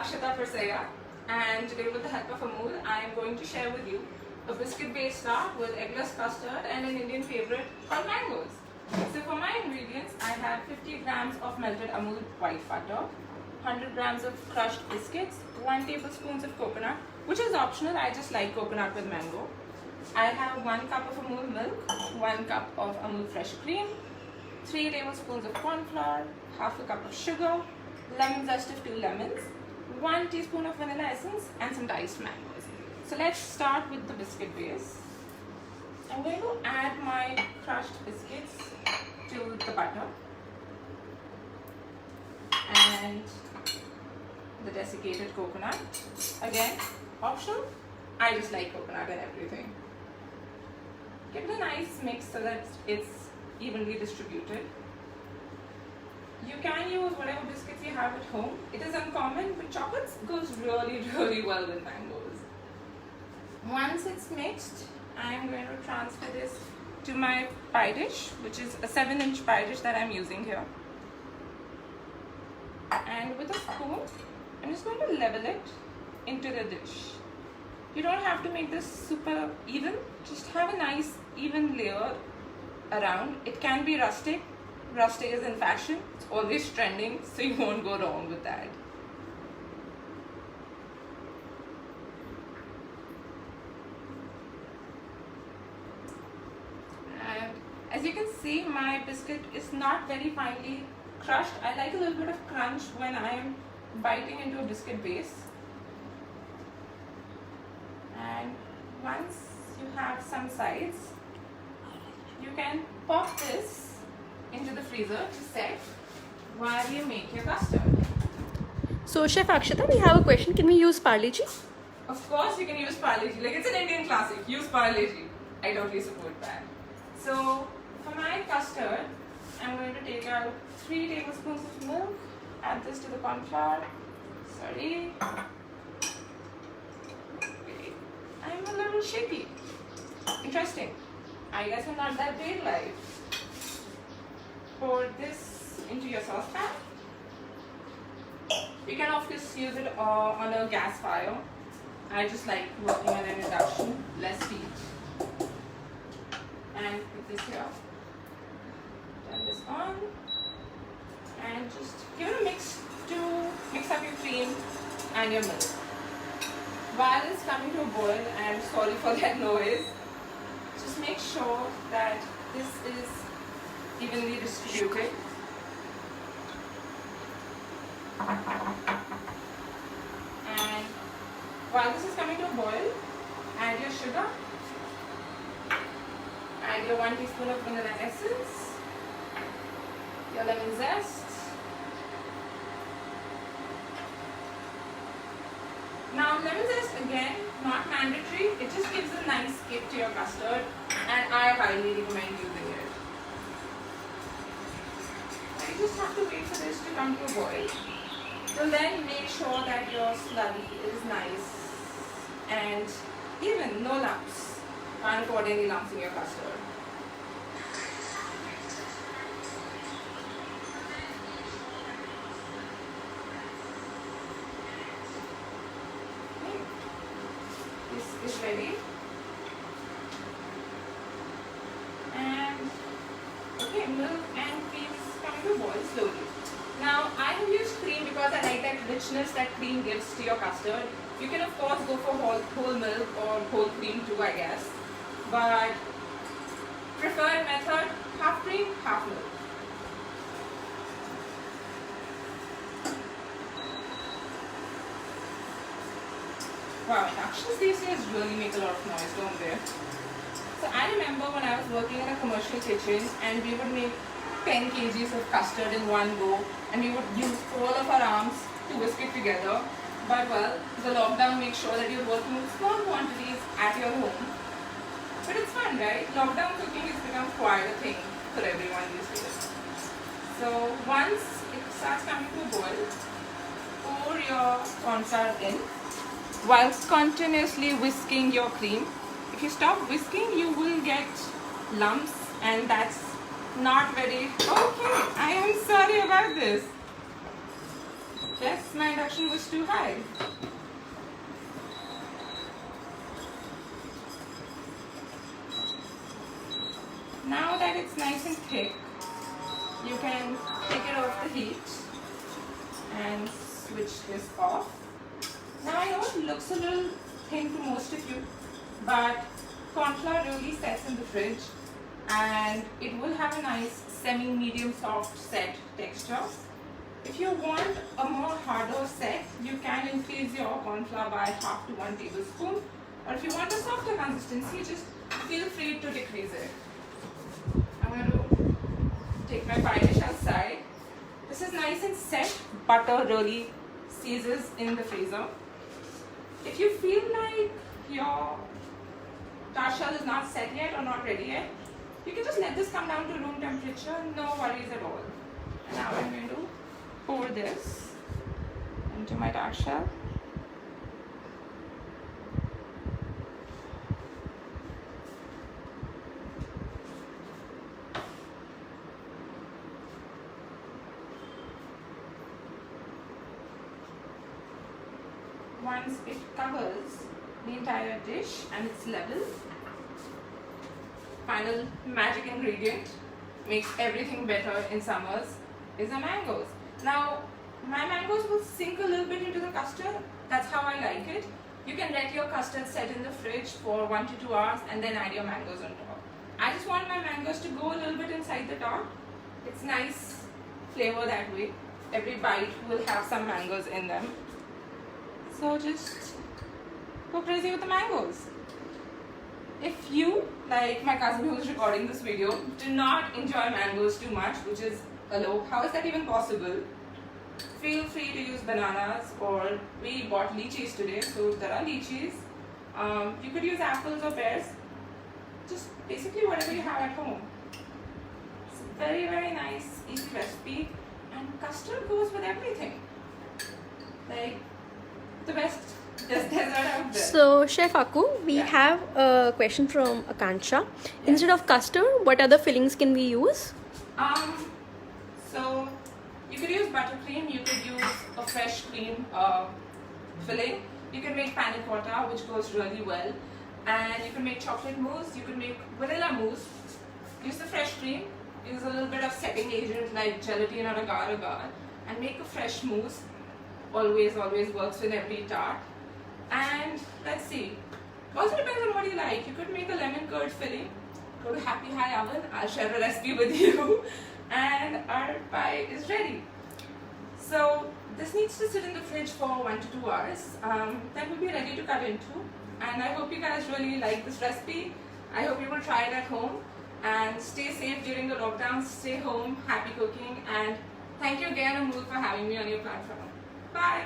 Akshita Farsaiya, and today with the help of Amul, I am going to share with you a biscuit-based tart with eggless custard and an Indian favorite called mangoes. So for my ingredients, I have 50 grams of melted Amul white butter, 100 grams of crushed biscuits, 1 tablespoon of coconut, which is optional. I just like coconut with mango. I have 1 cup of Amul milk, 1 cup of Amul fresh cream, 3 tablespoons of corn flour, half a cup of sugar, lemon zest of 2 lemons, 1 teaspoon of vanilla essence, and some diced mangoes. So let's start with the biscuit base. I'm going to add my crushed biscuits to the butter and the desiccated coconut. Again, optional. I just like coconut and everything. Give it a nice mix so that it's evenly distributed. You can use whatever biscuits you have at home. It is uncommon, but chocolates goes really well with mangoes. Once it's mixed, I'm going to transfer this to my pie dish, which is a 7-inch pie dish that I'm using here. And with a spoon, I'm just going to level it into the dish. You don't have to make this super even, just have a nice even layer around. It can be rustic. Rustic is in fashion, it's always trending, so you won't go wrong with that. And as you can see, my biscuit is not very finely crushed. I like a little bit of crunch when I am biting into a biscuit base. And once you have some sides, you can pop this into the freezer to set while you make your custard. So Chef Akshita, we have a question. Can we use Parle-G? Of course you can use Parle-G. Like, it's an Indian classic. Use Parle-G. I totally support that. So for my custard, I'm going to take out 3 tablespoons of milk. Add this to the corn flour. Sorry. Okay. I'm a little shaky. Interesting. I guess I'm not that great live. Pour this into your saucepan. You can of course use it on a gas fire. I just like working on an induction, less heat. And put this here. Turn this on. And just give it a mix to mix up your cream and your milk. While it's coming to a boil, I'm sorry for that noise, just make sure that this is evenly distributed. And while this is coming to a boil, add your sugar, add your 1 teaspoon of vanilla essence, your lemon zest. Now lemon zest, again, not mandatory, it just gives a nice kick to your custard and I highly recommend using it. You just have to wait for this to come to a boil. Till then, make sure that your slurry is nice and even, no lumps. Can't afford any lumps in your custard. Okay. This is ready. And okay, milk and cream is coming to boil slowly. Now I have used cream because I like that richness that cream gives to your custard. You can of course go for whole milk or whole cream too, I guess. But preferred method, half cream, half milk. Wow, inductions these days really make a lot of noise, don't they? So I remember when I was working in a commercial kitchen and we would make 10 kgs of custard in one go and we would use all of our arms to whisk it together. But well, the lockdown makes sure that you're working with small quantities at your home. But it's fun, right? Lockdown cooking has become quite a thing for everyone these days. So once it starts coming to a boil, pour your corn flour in whilst continuously whisking your cream. If you stop whisking, you will get lumps and that's not very... Okay, I am sorry about this. Guess my induction was too high. Now that it's nice and thick, you can take it off the heat and switch this off. Now I know it looks a little thin to most of you, but corn flour really sets in the fridge and it will have a nice semi-medium soft set texture. If you want a more harder set, you can increase your corn flour by half to 1 tablespoon, or if you want a softer consistency, just feel free to decrease it. I'm going to take my pie dish outside. This is nice and set. Butter really seizes in the freezer. If you feel like your tart shell is not set yet or not ready yet, you can just let this come down to room temperature, no worries at all. And now I'm going to pour this into my tart shell. Once it covers the entire dish and it's level, final magic ingredient makes everything better in summers is the mangoes. Now my mangoes will sink a little bit into the custard. That's how I like it. You can let your custard set in the fridge for 1 to 2 hours and then add your mangoes on top. I just want my mangoes to go a little bit inside the tart. It's nice flavor that way. Every bite will have some mangoes in them. So just go crazy with the mangoes. If you, like my cousin who's recording this video, do not enjoy mangoes too much, which is hello, how is that even possible? Feel free to use bananas, or we bought lychees today, so there are lychees. You could use apples or pears, just basically whatever you have at home. It's a very, very nice, easy recipe, and custard goes with everything. Like the best dessert out there. So, Chef Aku, we have a question from Akansha. Instead of custard, what other fillings can we use? So you could use buttercream, you could use a fresh cream filling, you can make panna cotta, which goes really well, and you can make chocolate mousse, you can make vanilla mousse. Use the fresh cream, use a little bit of setting agent like gelatin or agar-agar, and make a fresh mousse. Always works with every tart. And let's see, also depends on what you like. You could make a lemon curd filling. Go to Happy High Oven, I'll share a recipe with you, and our pie is ready. So this needs to sit in the fridge for 1 to 2 hours. Then we'll be ready to cut into. And I hope you guys really like this recipe. I hope you will try it at home and stay safe during the lockdown. Stay home, happy cooking, and thank you again, Amul, for having me on your platform. Bye.